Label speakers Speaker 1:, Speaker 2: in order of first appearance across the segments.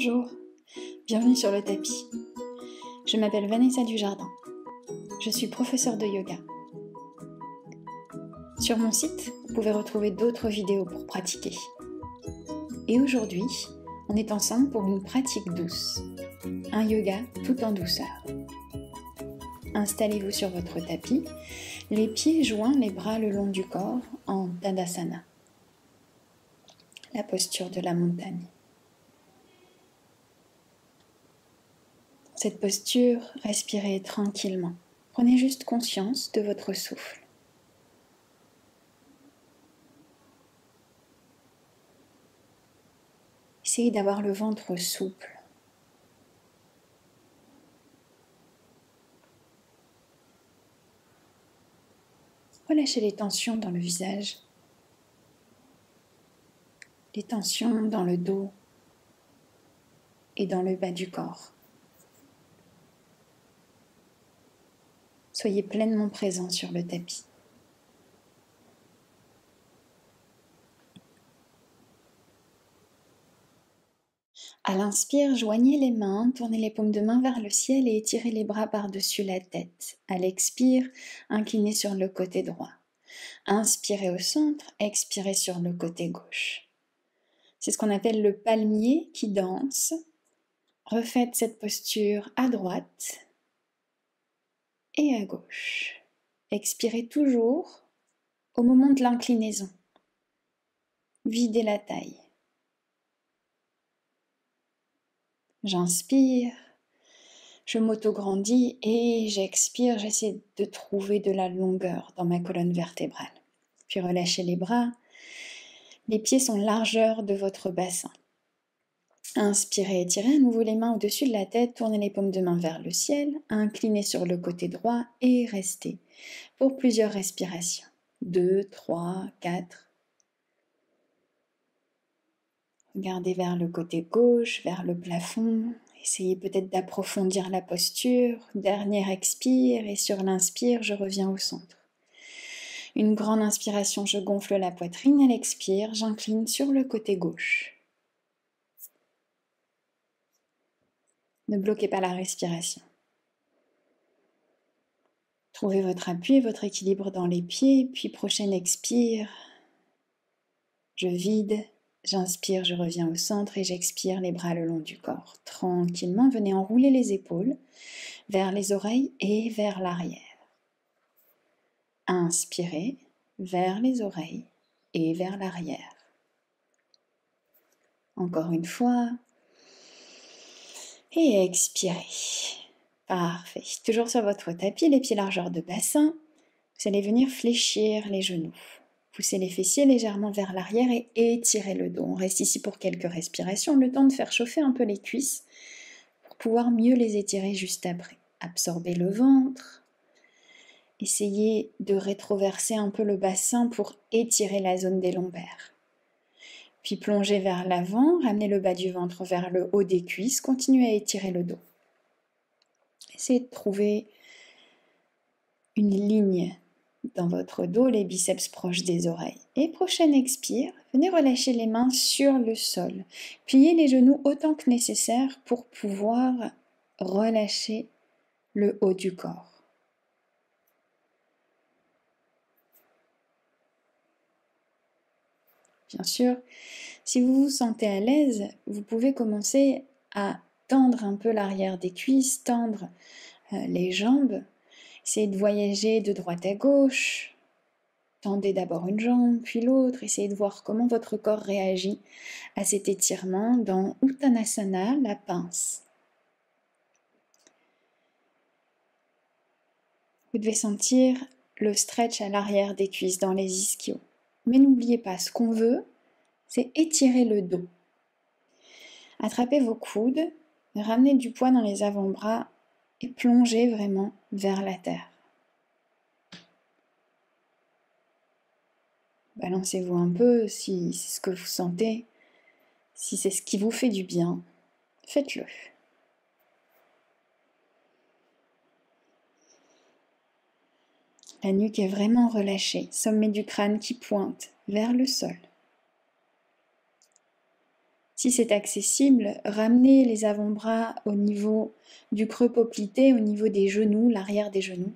Speaker 1: Bonjour, bienvenue sur le tapis. Je m'appelle Vanessa Dujardin. Je suis professeure de yoga. Sur mon site, vous pouvez retrouver d'autres vidéos pour pratiquer. Et aujourd'hui, on est ensemble pour une pratique douce, un yoga tout en douceur. Installez-vous sur votre tapis, les pieds joints, les bras le long du corps en Tadasana, la posture de la montagne. Cette posture, respirez tranquillement. Prenez juste conscience de votre souffle. Essayez d'avoir le ventre souple. Relâchez les tensions dans le visage, les tensions dans le dos et dans le bas du corps. Soyez pleinement présent sur le tapis. À l'inspire, joignez les mains, tournez les paumes de main vers le ciel et étirez les bras par-dessus la tête. À l'expire, inclinez sur le côté droit. Inspirez au centre, expirez sur le côté gauche. C'est ce qu'on appelle le palmier qui danse. Refaites cette posture à droite et à gauche. Expirez toujours au moment de l'inclinaison. Videz la taille. J'inspire, je m'auto-grandis et j'expire, j'essaie de trouver de la longueur dans ma colonne vertébrale. Puis relâchez les bras, les pieds sont largeur de votre bassin. Inspirez, étirez à nouveau les mains au-dessus de la tête, tournez les paumes de main vers le ciel, inclinez sur le côté droit et restez pour plusieurs respirations. 2, 3, 4. Regardez vers le côté gauche, vers le plafond. Essayez peut-être d'approfondir la posture. Dernier expire et sur l'inspire, je reviens au centre. Une grande inspiration, je gonfle la poitrine. À l'expire, j'incline sur le côté gauche. Ne bloquez pas la respiration. Trouvez votre appui et votre équilibre dans les pieds, puis prochain expire. Je vide. J'inspire, je reviens au centre et j'expire les bras le long du corps. Tranquillement, venez enrouler les épaules vers les oreilles et vers l'arrière. Inspirez vers les oreilles et vers l'arrière. Encore une fois. Et expirez. Parfait. Toujours sur votre tapis, les pieds largeur de bassin. Vous allez venir fléchir les genoux. Poussez les fessiers légèrement vers l'arrière et étirez le dos. On reste ici pour quelques respirations, le temps de faire chauffer un peu les cuisses pour pouvoir mieux les étirer juste après. Absorbez le ventre. Essayez de rétroverser un peu le bassin pour étirer la zone des lombaires. Puis plongez vers l'avant, ramenez le bas du ventre vers le haut des cuisses, continuez à étirer le dos. Essayez de trouver une ligne dans votre dos, les biceps proches des oreilles. Et prochain expire, venez relâcher les mains sur le sol. Pliez les genoux autant que nécessaire pour pouvoir relâcher le haut du corps. Bien sûr, si vous vous sentez à l'aise, vous pouvez commencer à tendre un peu l'arrière des cuisses, tendre les jambes. Essayez de voyager de droite à gauche. Tendez d'abord une jambe, puis l'autre. Essayez de voir comment votre corps réagit à cet étirement dans Uttanasana, la pince. Vous devez sentir le stretch à l'arrière des cuisses dans les ischios. Mais n'oubliez pas, ce qu'on veut, c'est étirer le dos. Attrapez vos coudes, ramenez du poids dans les avant-bras et plongez vraiment vers la terre. Balancez-vous un peu si c'est ce que vous sentez, si c'est ce qui vous fait du bien, faites-le. La nuque est vraiment relâchée, sommet du crâne qui pointe vers le sol. Si c'est accessible, ramenez les avant-bras au niveau du creux poplité, au niveau des genoux, l'arrière des genoux,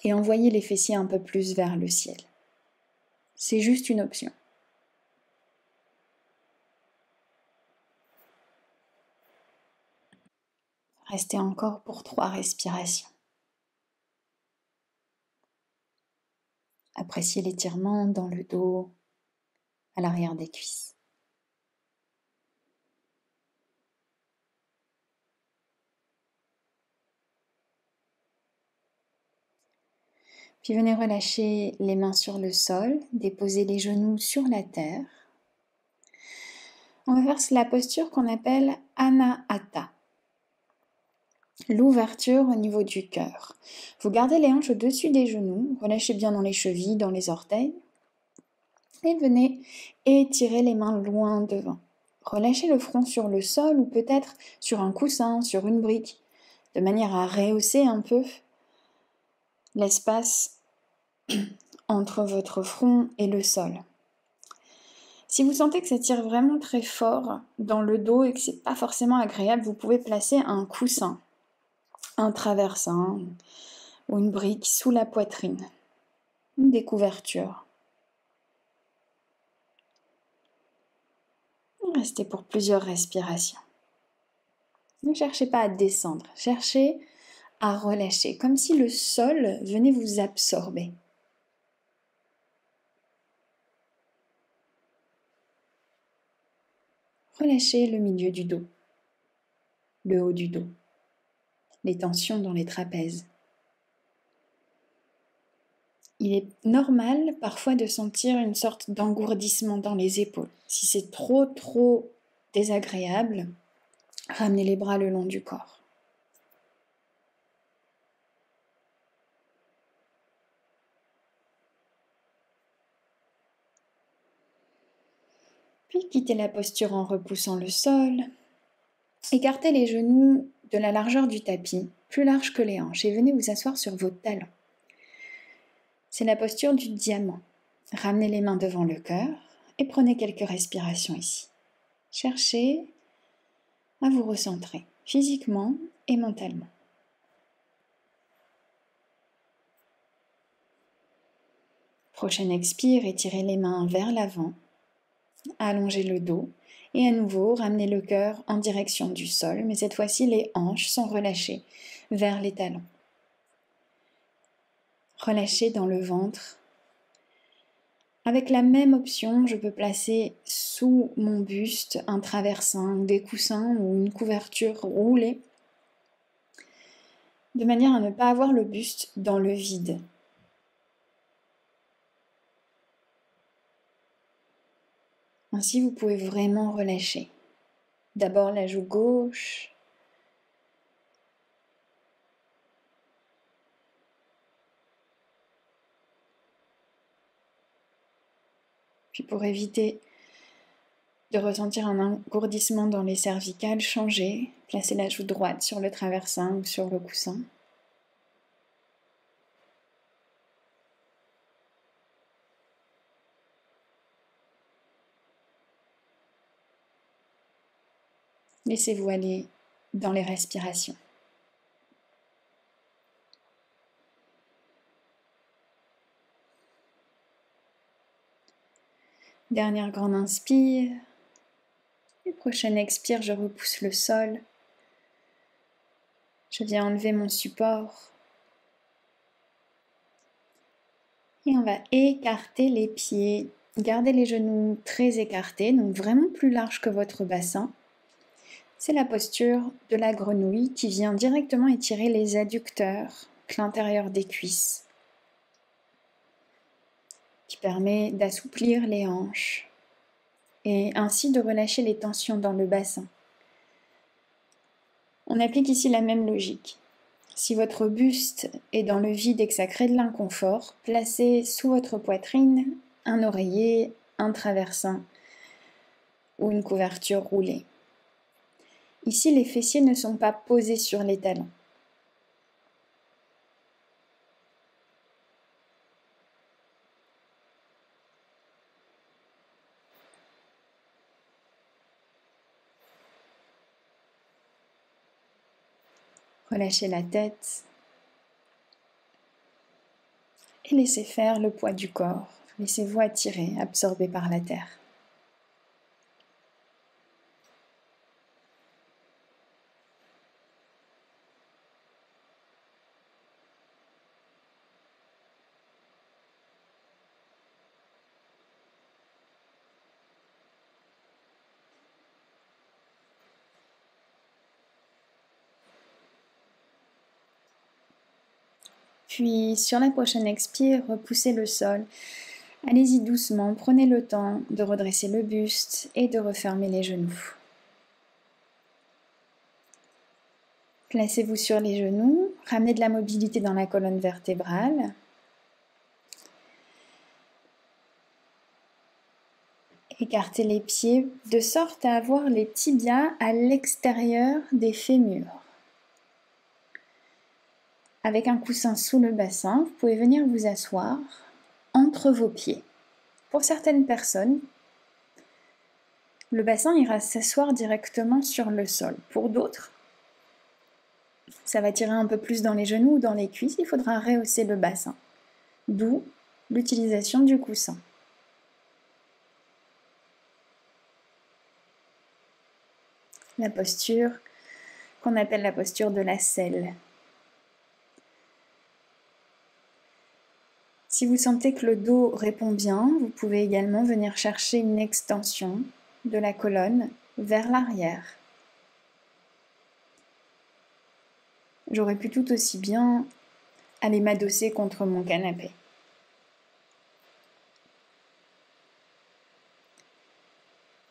Speaker 1: et envoyez les fessiers un peu plus vers le ciel. C'est juste une option. Restez encore pour 3 respirations. Appréciez l'étirement dans le dos, à l'arrière des cuisses. Puis venez relâcher les mains sur le sol, déposer les genoux sur la terre. On va faire la posture qu'on appelle Anahata, l'ouverture au niveau du cœur. Vous gardez les hanches au-dessus des genoux, relâchez bien dans les chevilles, dans les orteils, et venez étirer les mains loin devant. Relâchez le front sur le sol ou peut-être sur un coussin, sur une brique, de manière à rehausser un peu l'espace entre votre front et le sol. Si vous sentez que ça tire vraiment très fort dans le dos et que c'est pas forcément agréable, vous pouvez placer un coussin, un traversin ou une brique sous la poitrine, des couvertures. Restez pour plusieurs respirations. Ne cherchez pas à descendre, cherchez à relâcher, comme si le sol venait vous absorber. Relâchez le milieu du dos, le haut du dos, les tensions dans les trapèzes. Il est normal parfois de sentir une sorte d'engourdissement dans les épaules. Si c'est trop désagréable, ramenez les bras le long du corps. Puis quittez la posture en repoussant le sol. Écartez les genoux de la largeur du tapis, plus large que les hanches, et venez vous asseoir sur vos talons. C'est la posture du diamant. Ramenez les mains devant le cœur et prenez quelques respirations ici. Cherchez à vous recentrer physiquement et mentalement. Prochaine expire, étirez les mains vers l'avant, allongez le dos et à nouveau ramenez le cœur en direction du sol, mais cette fois-ci les hanches sont relâchées vers les talons. Relâchez dans le ventre. Avec la même option, je peux placer sous mon buste un traversin ou des coussins ou une couverture roulée, de manière à ne pas avoir le buste dans le vide. Ainsi, vous pouvez vraiment relâcher. D'abord la joue gauche, puis pour éviter de ressentir un engourdissement dans les cervicales, changez, placez la joue droite sur le traversin ou sur le coussin. Laissez-vous aller dans les respirations. Dernière grande inspire. Et prochaine expire, je repousse le sol. Je viens enlever mon support. Et on va écarter les pieds. Gardez les genoux très écartés, donc vraiment plus larges que votre bassin. C'est la posture de la grenouille qui vient directement étirer les adducteurs, l'intérieur des cuisses, qui permet d'assouplir les hanches et ainsi de relâcher les tensions dans le bassin. On applique ici la même logique. Si votre buste est dans le vide et que ça crée de l'inconfort, placez sous votre poitrine un oreiller, un traversin ou une couverture roulée. Ici, les fessiers ne sont pas posés sur les talons. Relâchez la tête et laissez faire le poids du corps. Laissez-vous attirer, absorbé par la terre. Puis sur la prochaine expire, repoussez le sol. Allez-y doucement, prenez le temps de redresser le buste et de refermer les genoux. Placez-vous sur les genoux, ramenez de la mobilité dans la colonne vertébrale. Écartez les pieds de sorte à avoir les tibias à l'extérieur des fémurs. Avec un coussin sous le bassin, vous pouvez venir vous asseoir entre vos pieds. Pour certaines personnes, le bassin ira s'asseoir directement sur le sol. Pour d'autres, ça va tirer un peu plus dans les genoux ou dans les cuisses, il faudra rehausser le bassin. D'où l'utilisation du coussin. La posture qu'on appelle la posture de la selle. Si vous sentez que le dos répond bien, vous pouvez également venir chercher une extension de la colonne vers l'arrière. J'aurais pu tout aussi bien aller m'adosser contre mon canapé.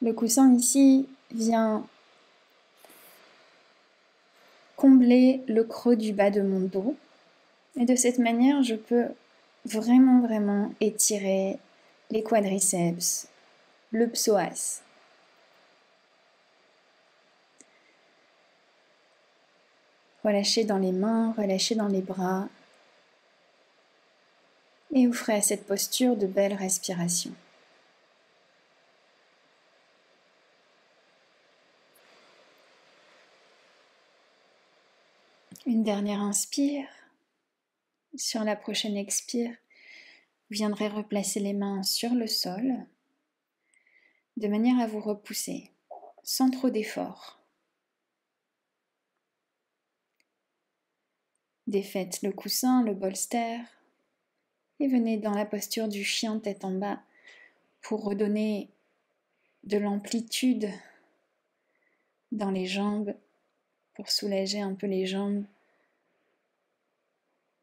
Speaker 1: Le coussin ici vient combler le creux du bas de mon dos. Et de cette manière, je peux vraiment étirer les quadriceps, le psoas. Relâchez dans les mains, relâchez dans les bras. Et offrez à cette posture de belles respirations. Une dernière inspire. Sur la prochaine expire, vous viendrez replacer les mains sur le sol de manière à vous repousser sans trop d'effort. Défaites le coussin, le bolster et venez dans la posture du chien tête en bas pour redonner de l'amplitude dans les jambes, pour soulager un peu les jambes.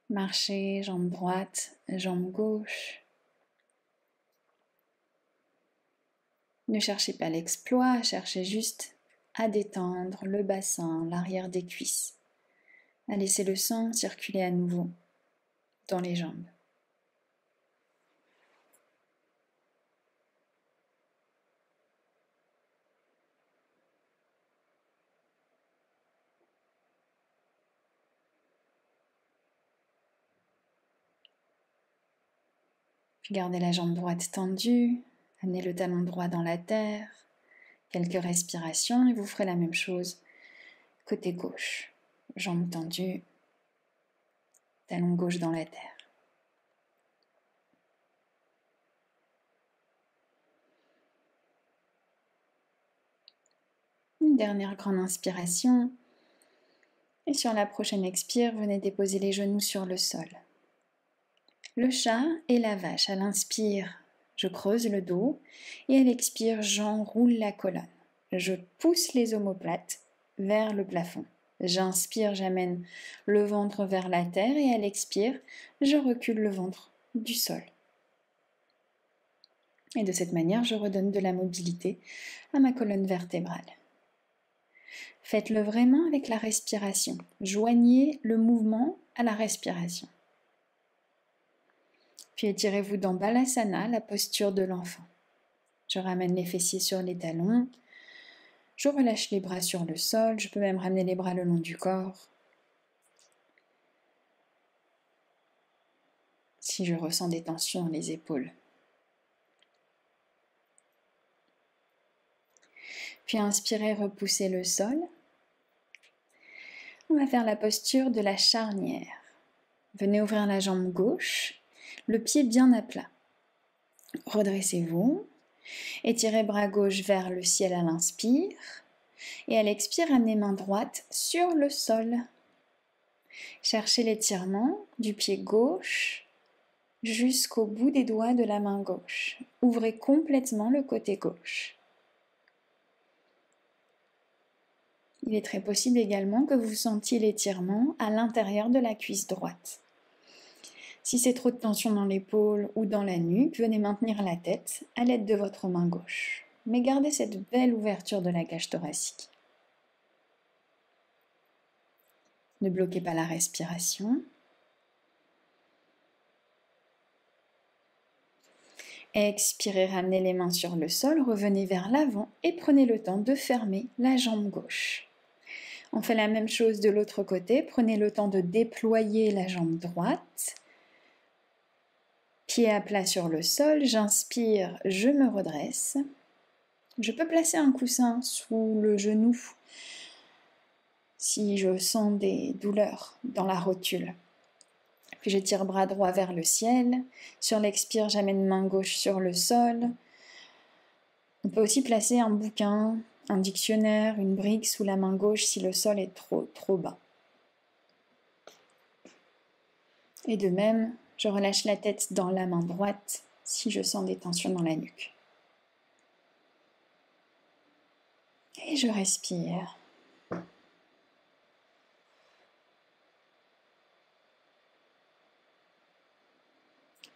Speaker 1: Marchez, jambe droite, jambe gauche. Ne cherchez pas l'exploit, cherchez juste à détendre le bassin, l'arrière des cuisses, à laisser le sang circuler à nouveau dans les jambes. Puis gardez la jambe droite tendue, amenez le talon droit dans la terre, quelques respirations et vous ferez la même chose côté gauche. Jambe tendue, talon gauche dans la terre. Une dernière grande inspiration. Et sur la prochaine expire, venez déposer les genoux sur le sol. Le chat et la vache. À l'inspire, je creuse le dos et à l'expire, j'enroule la colonne. Je pousse les omoplates vers le plafond. J'inspire, j'amène le ventre vers la terre et à l'expire, je recule le ventre du sol. Et de cette manière, je redonne de la mobilité à ma colonne vertébrale. Faites-le vraiment avec la respiration. Joignez le mouvement à la respiration. Puis étirez-vous dans Balasana, la posture de l'enfant. Je ramène les fessiers sur les talons. Je relâche les bras sur le sol. Je peux même ramener les bras le long du corps. Si je ressens des tensions dans les épaules. Puis inspirez, repoussez le sol. On va faire la posture de la charnière. Venez ouvrir la jambe gauche, le pied bien à plat. Redressez-vous, étirez bras gauche vers le ciel à l'inspire et à l'expire, amenez main droite sur le sol. Cherchez l'étirement du pied gauche jusqu'au bout des doigts de la main gauche. Ouvrez complètement le côté gauche. Il est très possible également que vous sentiez l'étirement à l'intérieur de la cuisse droite. Si c'est trop de tension dans l'épaule ou dans la nuque, venez maintenir la tête à l'aide de votre main gauche. Mais gardez cette belle ouverture de la cage thoracique. Ne bloquez pas la respiration. Expirez, ramenez les mains sur le sol, revenez vers l'avant et prenez le temps de fermer la jambe gauche. On fait la même chose de l'autre côté, prenez le temps de déployer la jambe droite. Pied à plat sur le sol, j'inspire, je me redresse. Je peux placer un coussin sous le genou si je sens des douleurs dans la rotule. Puis je tire bras droit vers le ciel. Sur l'expire, j'amène main gauche sur le sol. On peut aussi placer un bouquin, un dictionnaire, une brique sous la main gauche si le sol est trop bas. Et de même, je relâche la tête dans la main droite si je sens des tensions dans la nuque. Et je respire.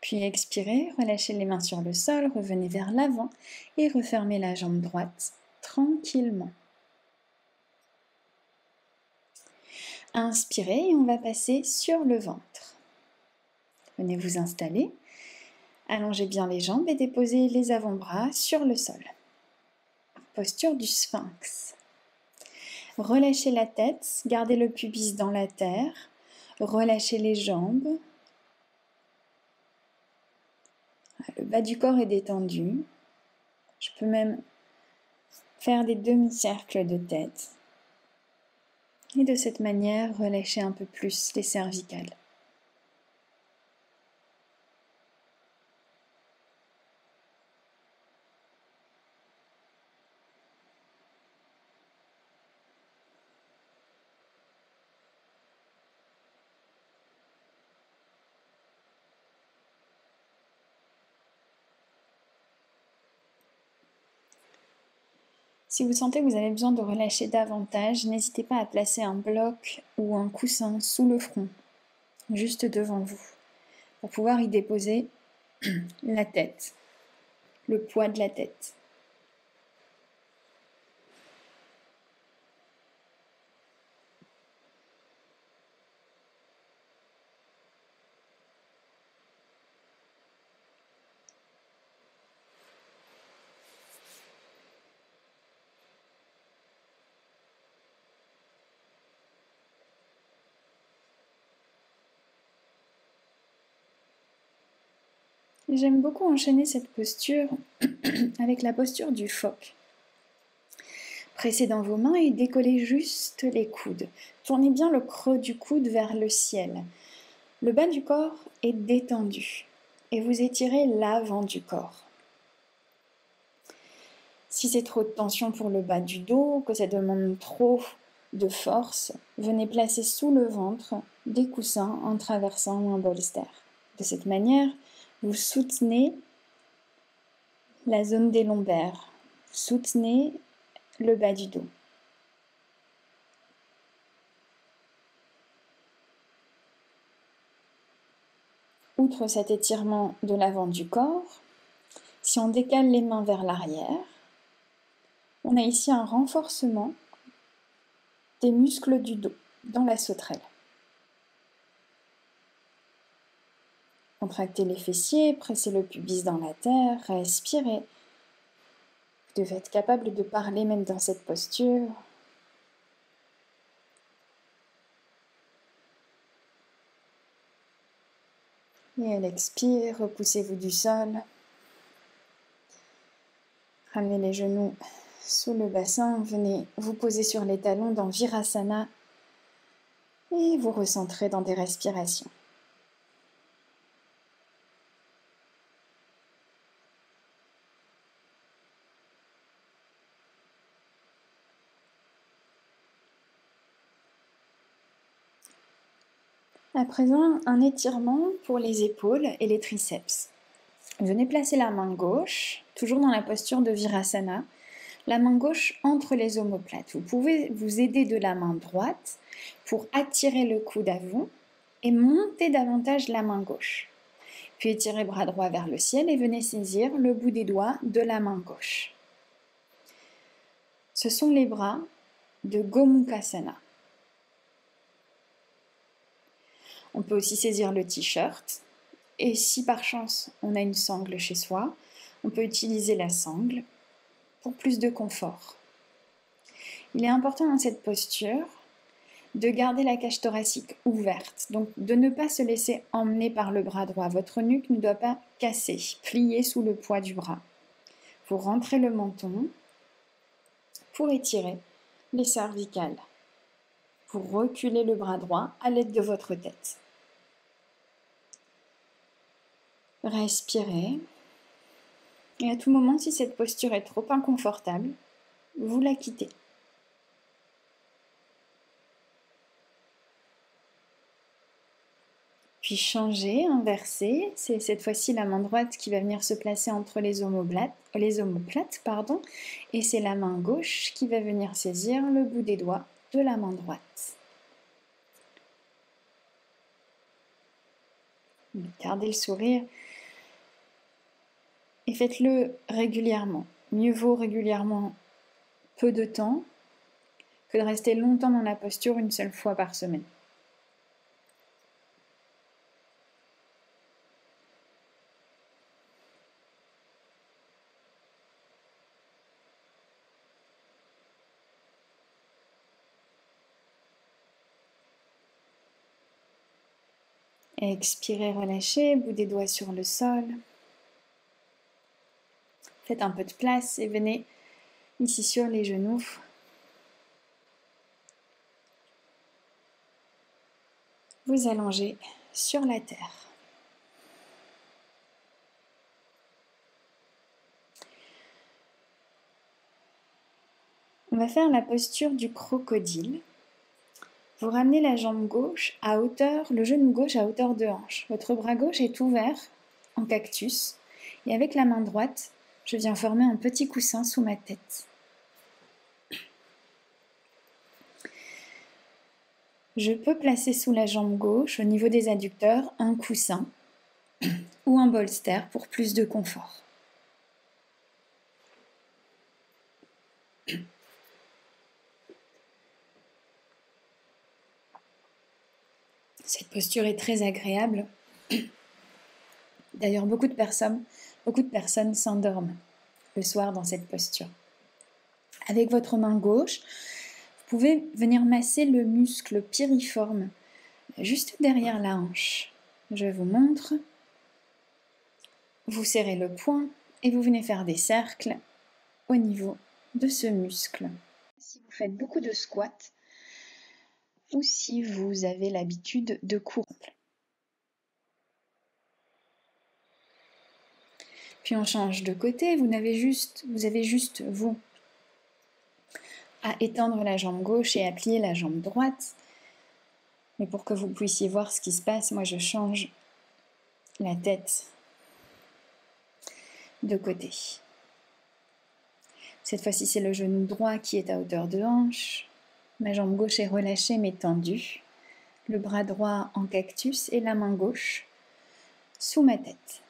Speaker 1: Puis expirez, relâchez les mains sur le sol, revenez vers l'avant et refermez la jambe droite tranquillement. Inspirez et on va passer sur le ventre. Venez vous installer, allongez bien les jambes et déposez les avant-bras sur le sol. Posture du sphinx. Relâchez la tête, gardez le pubis dans la terre, relâchez les jambes. Le bas du corps est détendu. Je peux même faire des demi-cercles de tête. Et de cette manière, relâcher un peu plus les cervicales. Si vous sentez que vous avez besoin de relâcher davantage, n'hésitez pas à placer un bloc ou un coussin sous le front, juste devant vous, pour pouvoir y déposer la tête, le poids de la tête. J'aime beaucoup enchaîner cette posture avec la posture du phoque. Pressez dans vos mains et décollez juste les coudes. Tournez bien le creux du coude vers le ciel. Le bas du corps est détendu et vous étirez l'avant du corps. Si c'est trop de tension pour le bas du dos, que ça demande trop de force, venez placer sous le ventre des coussins en traversant ou un bolster. De cette manière, vous soutenez la zone des lombaires, vous soutenez le bas du dos. Outre cet étirement de l'avant du corps, si on décale les mains vers l'arrière, on a ici un renforcement des muscles du dos dans la sauterelle. Contractez les fessiers, pressez le pubis dans la terre, respirez. Vous devez être capable de parler même dans cette posture. Et à l'expire, repoussez-vous du sol. Ramenez les genoux sous le bassin. Venez vous poser sur les talons dans Virasana. Et vous recentrez dans des respirations. À présent, un étirement pour les épaules et les triceps. Venez placer la main gauche, toujours dans la posture de Virasana, la main gauche entre les omoplates. Vous pouvez vous aider de la main droite pour attirer le coude à vous et monter davantage la main gauche. Puis étirez bras droit vers le ciel et venez saisir le bout des doigts de la main gauche. Ce sont les bras de Gomukhasana. On peut aussi saisir le t-shirt. Et si par chance on a une sangle chez soi, on peut utiliser la sangle pour plus de confort. Il est important dans cette posture de garder la cage thoracique ouverte, donc de ne pas se laisser emmener par le bras droit. Votre nuque ne doit pas casser, plier sous le poids du bras. Vous rentrez le menton pour étirer les cervicales. Vous reculez le bras droit à l'aide de votre tête. Respirez. Et à tout moment, si cette posture est trop inconfortable, vous la quittez. Puis changez, inversez. C'est cette fois-ci la main droite qui va venir se placer entre les omoplates, et c'est la main gauche qui va venir saisir le bout des doigts de la main droite. Gardez le sourire et faites-le régulièrement. Mieux vaut régulièrement peu de temps que de rester longtemps dans la posture une seule fois par semaine. Expirez, relâchez, bout des doigts sur le sol. Faites un peu de place et venez ici sur les genoux. Vous allongez sur la terre. On va faire la posture du crocodile. Vous ramenez la jambe gauche à hauteur, le genou gauche à hauteur de hanche. Votre bras gauche est ouvert en cactus. Et avec la main droite, je viens former un petit coussin sous ma tête. Je peux placer sous la jambe gauche, au niveau des adducteurs, un coussin ou un bolster pour plus de confort. Cette posture est très agréable. D'ailleurs, beaucoup de personnes s'endorment le soir dans cette posture. Avec votre main gauche, vous pouvez venir masser le muscle piriforme juste derrière la hanche. Je vous montre. Vous serrez le poing et vous venez faire des cercles au niveau de ce muscle. Si vous faites beaucoup de squats ou si vous avez l'habitude de courir. Puis on change de côté, vous avez juste vous à étendre la jambe gauche et à plier la jambe droite. Mais pour que vous puissiez voir ce qui se passe, moi je change la tête de côté. Cette fois-ci, c'est le genou droit qui est à hauteur de hanche. Ma jambe gauche est relâchée mais tendue. Le bras droit en cactus et la main gauche sous ma tête.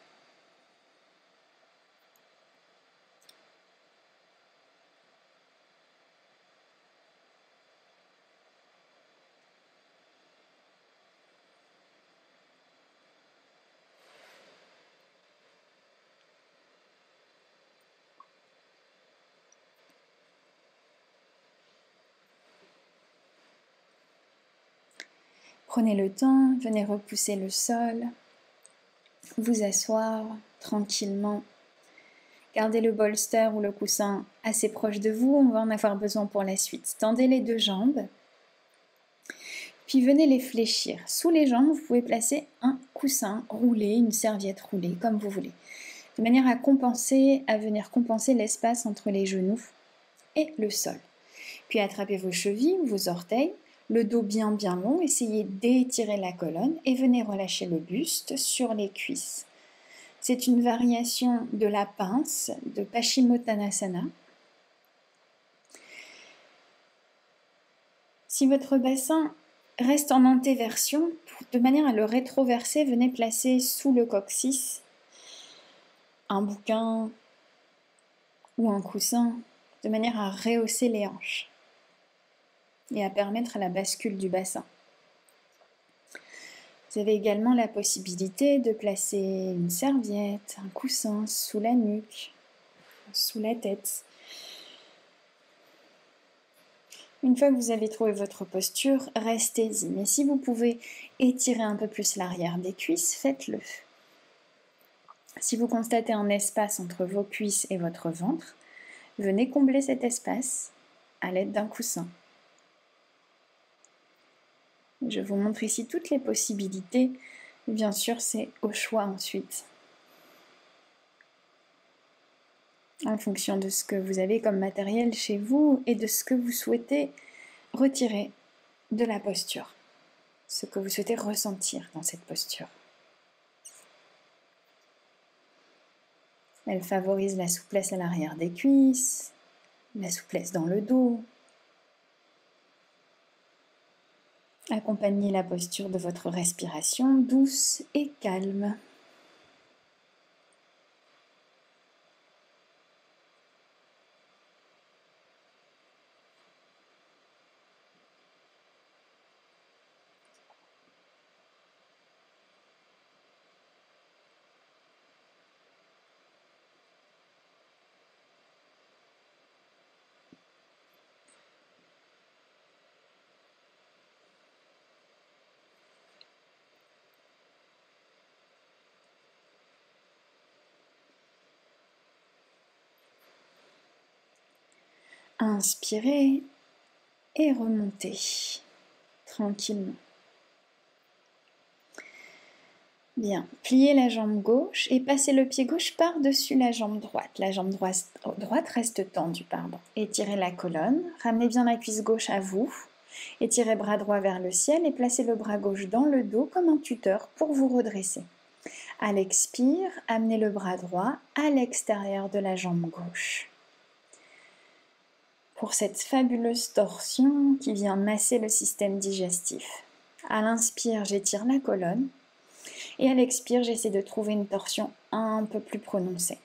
Speaker 1: Prenez le temps, venez repousser le sol, vous asseoir tranquillement. Gardez le bolster ou le coussin assez proche de vous, on va en avoir besoin pour la suite. Tendez les deux jambes, Puis venez les fléchir. Sous les jambes, vous pouvez placer un coussin roulé, une serviette roulée, comme vous voulez, de manière à venir compenser l'espace entre les genoux et le sol. Puis attrapez vos chevilles ou vos orteils, le dos bien long, essayez d'étirer la colonne et venez relâcher le buste sur les cuisses. C'est une variation de la pince de Paschimottanasana. Si votre bassin reste en antéversion, de manière à le rétroverser, venez placer sous le coccyx un bouquin ou un coussin, de manière à rehausser les hanches et à permettre la bascule du bassin. Vous avez également la possibilité de placer une serviette, un coussin sous la nuque, sous la tête. Une fois que vous avez trouvé votre posture, restez-y. Mais si vous pouvez étirer un peu plus l'arrière des cuisses, faites-le. Si vous constatez un espace entre vos cuisses et votre ventre, venez combler cet espace à l'aide d'un coussin. Je vous montre ici toutes les possibilités. Bien sûr, c'est au choix ensuite, en fonction de ce que vous avez comme matériel chez vous et de ce que vous souhaitez retirer de la posture, ce que vous souhaitez ressentir dans cette posture. Elle favorise la souplesse à l'arrière des cuisses, la souplesse dans le dos. Accompagnez la posture de votre respiration douce et calme. Inspirez et remontez tranquillement. Bien, pliez la jambe gauche et passez le pied gauche par-dessus la jambe droite. La jambe droite reste tendue, Étirez la colonne, ramenez bien la cuisse gauche à vous, étirez bras droit vers le ciel et placez le bras gauche dans le dos comme un tuteur pour vous redresser. À l'expire, amenez le bras droit à l'extérieur de la jambe gauche. Pour cette fabuleuse torsion qui vient masser le système digestif. À l'inspire, j'étire la colonne. Et à l'expire, j'essaie de trouver une torsion un peu plus prononcée.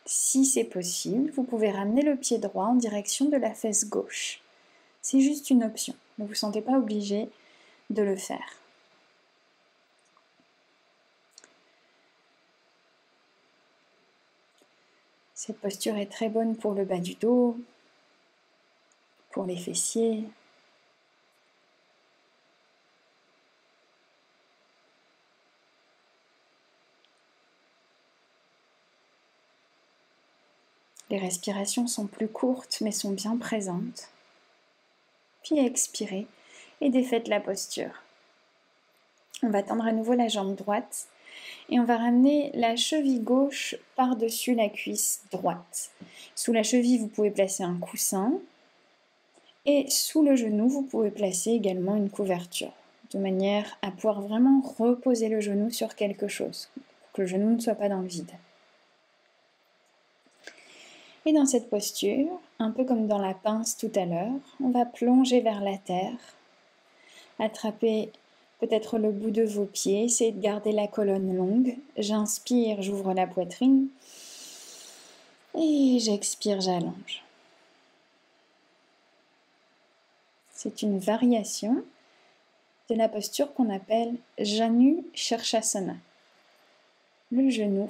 Speaker 1: Si c'est possible, vous pouvez ramener le pied droit en direction de la fesse gauche. C'est juste une option, ne vous sentez pas obligé de le faire. Cette posture est très bonne pour le bas du dos, pour les fessiers. Les respirations sont plus courtes mais sont bien présentes. Puis expirez et défaites la posture. On va tendre à nouveau la jambe droite et on va ramener la cheville gauche par-dessus la cuisse droite. Sous la cheville, vous pouvez placer un coussin et sous le genou, vous pouvez placer également une couverture de manière à pouvoir vraiment reposer le genou sur quelque chose, pour que le genou ne soit pas dans le vide. Et dans cette posture, un peu comme dans la pince tout à l'heure, on va plonger vers la terre, attraper peut-être le bout de vos pieds, essayez de garder la colonne longue. J'inspire, j'ouvre la poitrine et j'expire, j'allonge. C'est une variation de la posture qu'on appelle Janu Shirshasana, le genou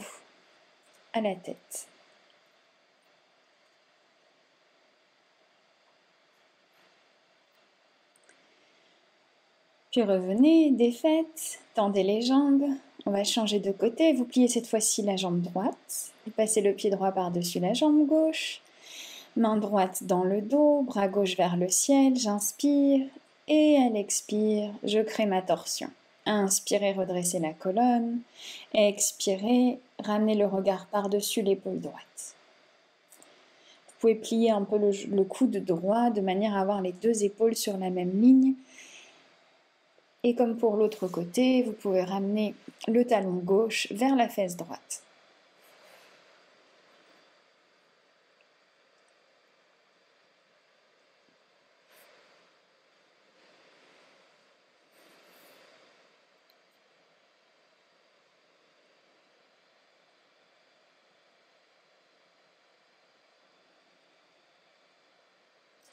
Speaker 1: à la tête. Puis revenez, défaites, tendez les jambes. On va changer de côté. Vous pliez cette fois-ci la jambe droite. Vous passez le pied droit par-dessus la jambe gauche. Main droite dans le dos, bras gauche vers le ciel. J'inspire Et à l'expire, je crée ma torsion. Inspirez, redressez la colonne. Expirez, ramenez le regard par-dessus l'épaule droite. Vous pouvez plier un peu le coude droit de manière à avoir les deux épaules sur la même ligne. Et comme pour l'autre côté, vous pouvez ramener le talon gauche vers la fesse droite.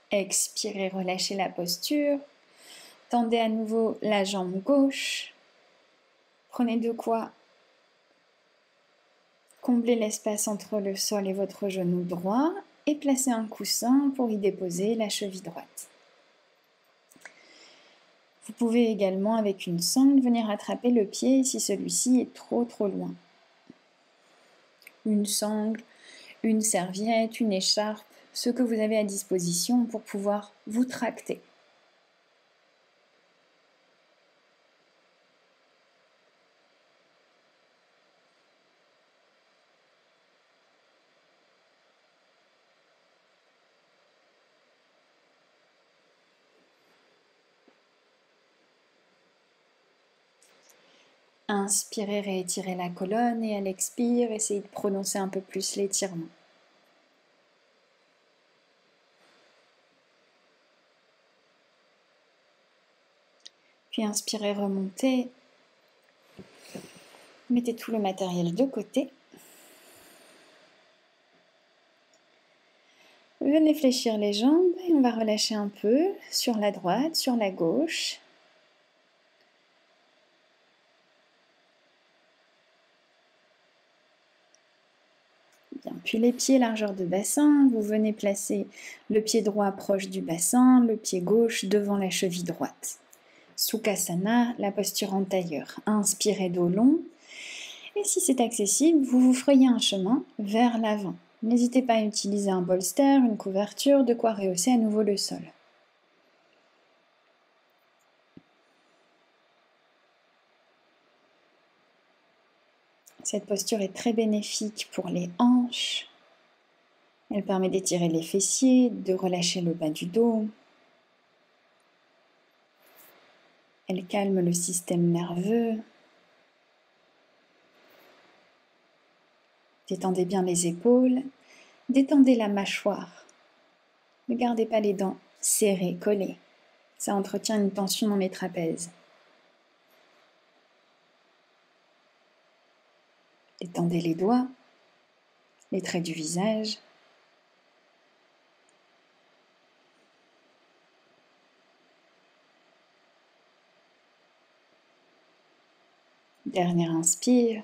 Speaker 1: Expirez, relâchez la posture. Tendez à nouveau la jambe gauche. Prenez de quoi combler l'espace entre le sol et votre genou droit et placez un coussin pour y déposer la cheville droite. Vous pouvez également, avec une sangle, venir attraper le pied si celui-ci est trop loin. Une sangle, une serviette, une écharpe, ce que vous avez à disposition pour pouvoir vous tracter. Inspirez, réétirez la colonne et à l'expire, essayez de prononcer un peu plus l'étirement. Puis inspirez, remontez. Mettez tout le matériel de côté. Venez fléchir les jambes et on va relâcher un peu sur la droite, sur la gauche. Bien. Puis les pieds largeur de bassin, vous venez placer le pied droit proche du bassin, le pied gauche devant la cheville droite. Sukhasana, la posture en tailleur. Inspirez dos long. Et si c'est accessible, vous vous frayez un chemin vers l'avant. N'hésitez pas à utiliser un bolster, une couverture, de quoi rehausser à nouveau le sol. Cette posture est très bénéfique pour les hanches. Elle permet d'étirer les fessiers, de relâcher le bas du dos. Elle calme le système nerveux. Détendez bien les épaules. Détendez la mâchoire. Ne gardez pas les dents serrées, collées. Ça entretient une tension dans les trapèzes. Détendez les doigts, les traits du visage. Dernier inspire,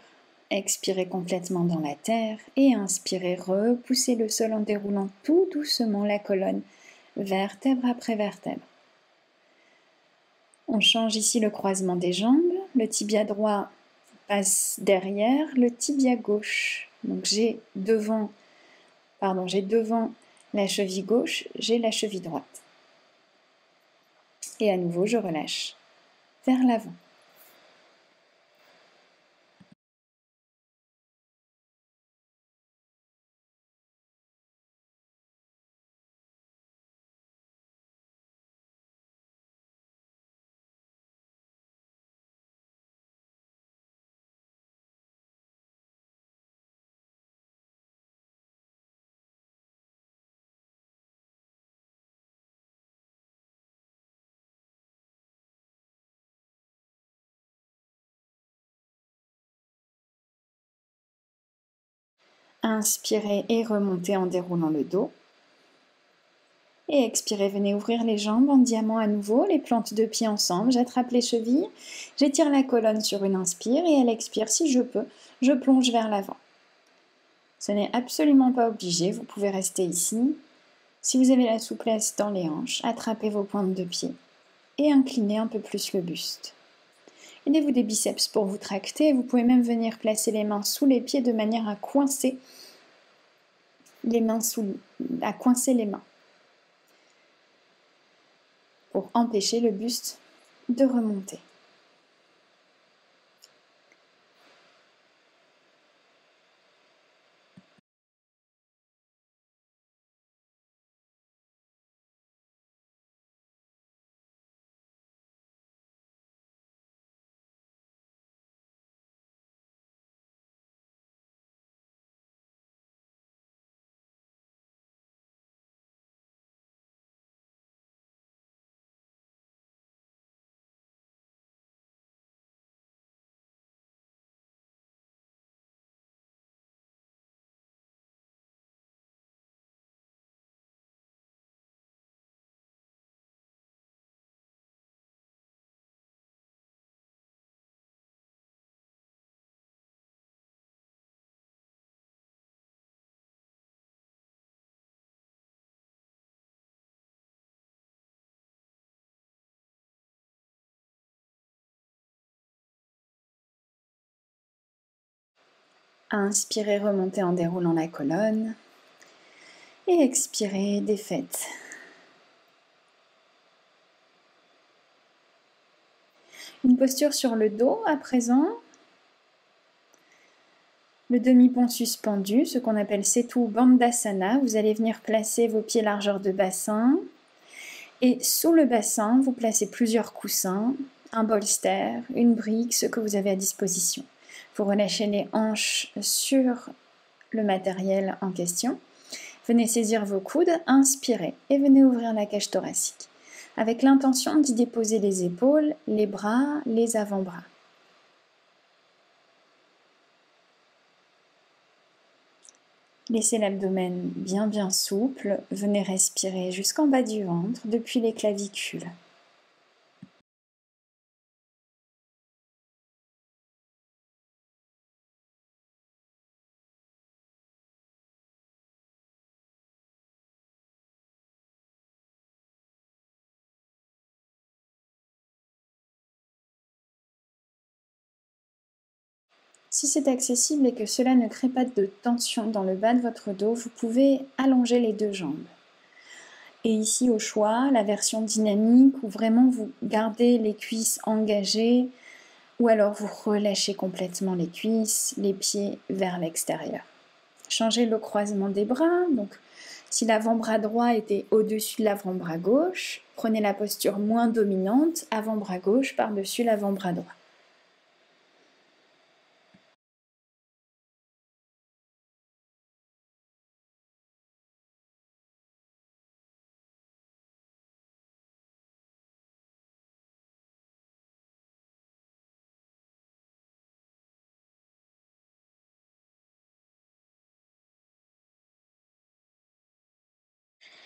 Speaker 1: expirez complètement dans la terre et inspirez, repoussez le sol en déroulant tout doucement la colonne, vertèbre après vertèbre. On change ici le croisement des jambes, le tibia droit passe derrière le tibia gauche. Donc j'ai devant la cheville gauche, j'ai la cheville droite. Et à nouveau, je relâche vers l'avant. Inspirez et remontez en déroulant le dos. Et expirez, venez ouvrir les jambes en diamant à nouveau, les plantes de pied ensemble, j'attrape les chevilles, j'étire la colonne sur une inspire et à l'expire, si je peux, je plonge vers l'avant. Ce n'est absolument pas obligé, vous pouvez rester ici. Si vous avez la souplesse dans les hanches, attrapez vos pointes de pied et inclinez un peu plus le buste. Aidez-vous des biceps pour vous tracter, vous pouvez même venir placer les mains sous les pieds de manière à coincer les mains. pour empêcher le buste de remonter. Inspirez, remontez en déroulant la colonne. Et expirez, défaites. Une posture sur le dos à présent. Le demi-pont suspendu, ce qu'on appelle Setu Bandhasana. Vous allez venir placer vos pieds largeur de bassin. Et sous le bassin, vous placez plusieurs coussins, un bolster, une brique, ce que vous avez à disposition. Vous relâchez les hanches sur le matériel en question. Venez saisir vos coudes, inspirez et venez ouvrir la cage thoracique avec l'intention d'y déposer les épaules, les bras, les avant-bras. Laissez l'abdomen bien souple, venez respirer jusqu'en bas du ventre, depuis les clavicules. Si c'est accessible et que cela ne crée pas de tension dans le bas de votre dos, vous pouvez allonger les deux jambes. Et ici, au choix, la version dynamique où vraiment vous gardez les cuisses engagées ou alors vous relâchez complètement les cuisses, les pieds vers l'extérieur. Changez le croisement des bras. Donc, si l'avant-bras droit était au-dessus de l'avant-bras gauche, prenez la posture moins dominante, avant-bras gauche par-dessus l'avant-bras droit.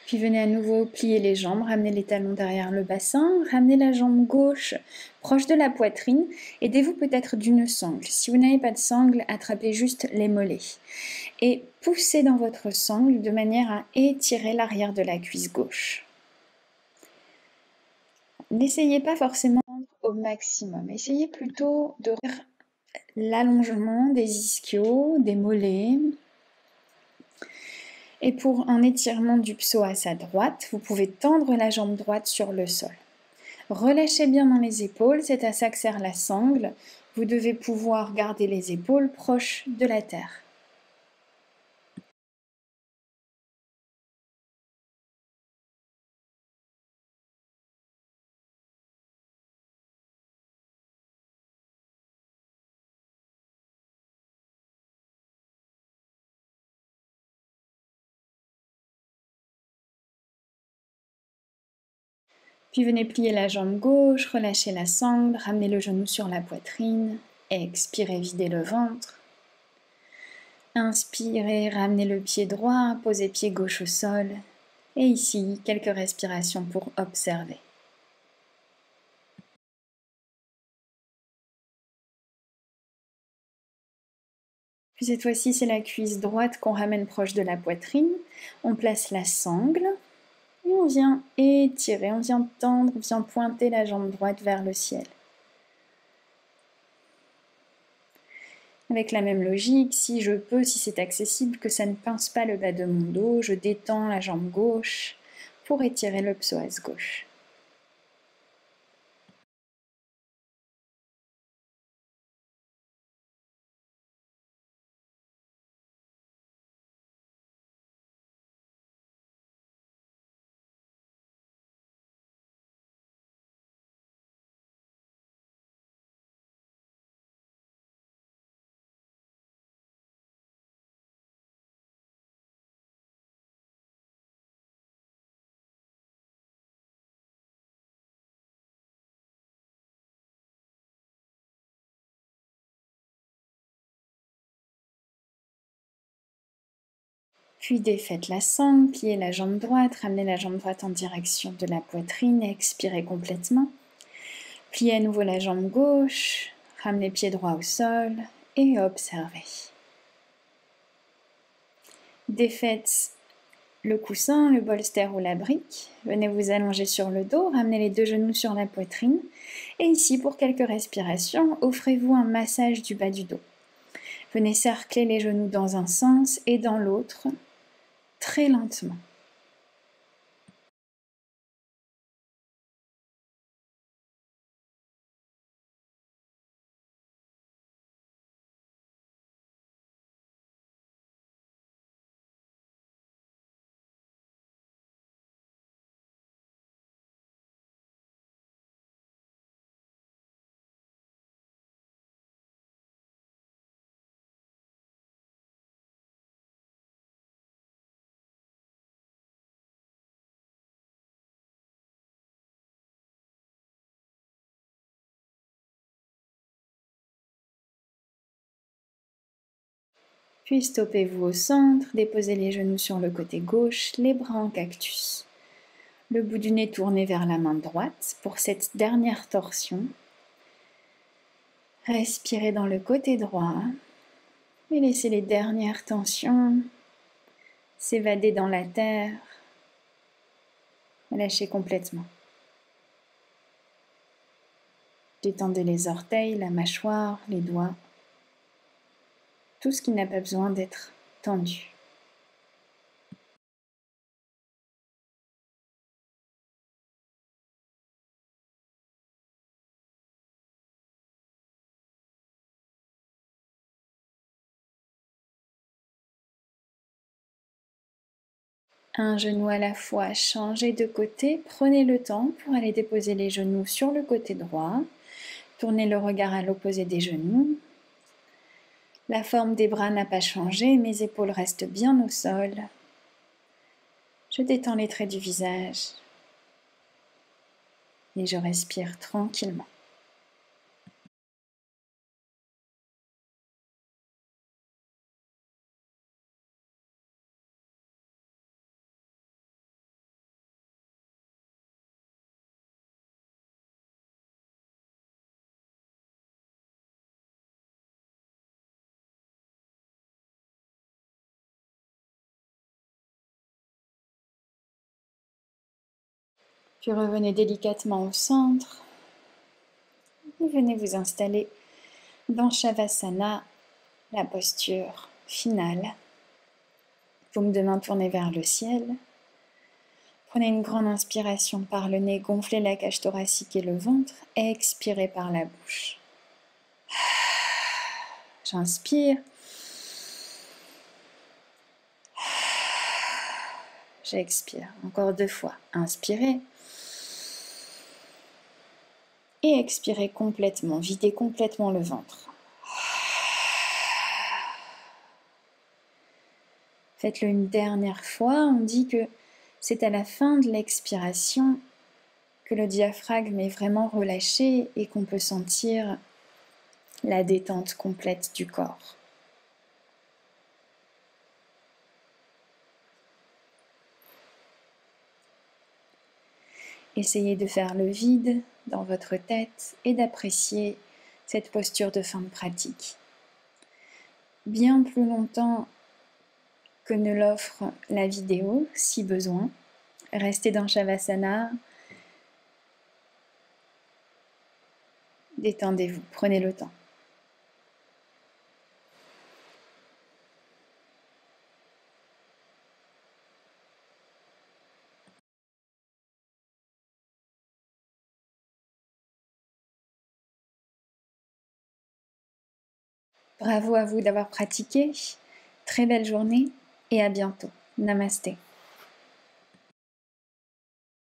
Speaker 1: Puis venez à nouveau plier les jambes, ramenez les talons derrière le bassin, ramenez la jambe gauche proche de la poitrine, aidez-vous peut-être d'une sangle. Si vous n'avez pas de sangle, attrapez juste les mollets. Et poussez dans votre sangle de manière à étirer l'arrière de la cuisse gauche. N'essayez pas forcément au maximum, essayez plutôt de faire l'allongement des ischios, des mollets. Et pour un étirement du psoas à droite, vous pouvez tendre la jambe droite sur le sol. Relâchez bien dans les épaules, c'est à ça que sert la sangle. Vous devez pouvoir garder les épaules proches de la terre. Puis venez plier la jambe gauche, relâchez la sangle, ramenez le genou sur la poitrine, expirez, videz le ventre. Inspirez, ramenez le pied droit, posez pied gauche au sol. Et ici, quelques respirations pour observer. Puis cette fois-ci, c'est la cuisse droite qu'on ramène proche de la poitrine. On place la sangle et on vient étirer, on vient tendre, on vient pointer la jambe droite vers le ciel. Avec la même logique, si je peux, si c'est accessible, que ça ne pince pas le bas de mon dos, je détends la jambe gauche pour étirer le psoas gauche. Puis défaites la sangle, pliez la jambe droite, ramenez la jambe droite en direction de la poitrine, expirez complètement. Pliez à nouveau la jambe gauche, ramenez pied droit au sol et observez. Défaites le coussin, le bolster ou la brique. Venez vous allonger sur le dos, ramenez les deux genoux sur la poitrine. Et ici, pour quelques respirations, offrez-vous un massage du bas du dos. Venez cercler les genoux dans un sens et dans l'autre, très lentement. Puis stoppez-vous au centre, déposez les genoux sur le côté gauche, les bras en cactus. Le bout du nez tourné vers la main droite pour cette dernière torsion. Respirez dans le côté droit et laissez les dernières tensions s'évader dans la terre. Lâchez complètement. Détendez les orteils, la mâchoire, les doigts. Tout ce qui n'a pas besoin d'être tendu. Un genou à la fois, changez de côté, prenez le temps pour aller déposer les genoux sur le côté droit. Tournez le regard à l'opposé des genoux. La forme des bras n'a pas changé, mes épaules restent bien au sol. Je détends les traits du visage et je respire tranquillement. Puis revenez délicatement au centre et venez vous installer dans Shavasana, la posture finale. Paume de main tournée vers le ciel. Prenez une grande inspiration par le nez, gonflez la cage thoracique et le ventre, expirez par la bouche. J'inspire. J'expire. Encore 2 fois. Inspirez. Et expirez complètement. Videz complètement le ventre. Faites-le une dernière fois. On dit que c'est à la fin de l'expiration que le diaphragme est vraiment relâché et qu'on peut sentir la détente complète du corps. Essayez de faire le vide dans votre tête et d'apprécier cette posture de fin de pratique. Bien plus longtemps que ne l'offre la vidéo, si besoin. Restez dans Shavasana. Détendez-vous, prenez le temps. Bravo à vous d'avoir pratiqué. Très belle journée et à bientôt. Namasté.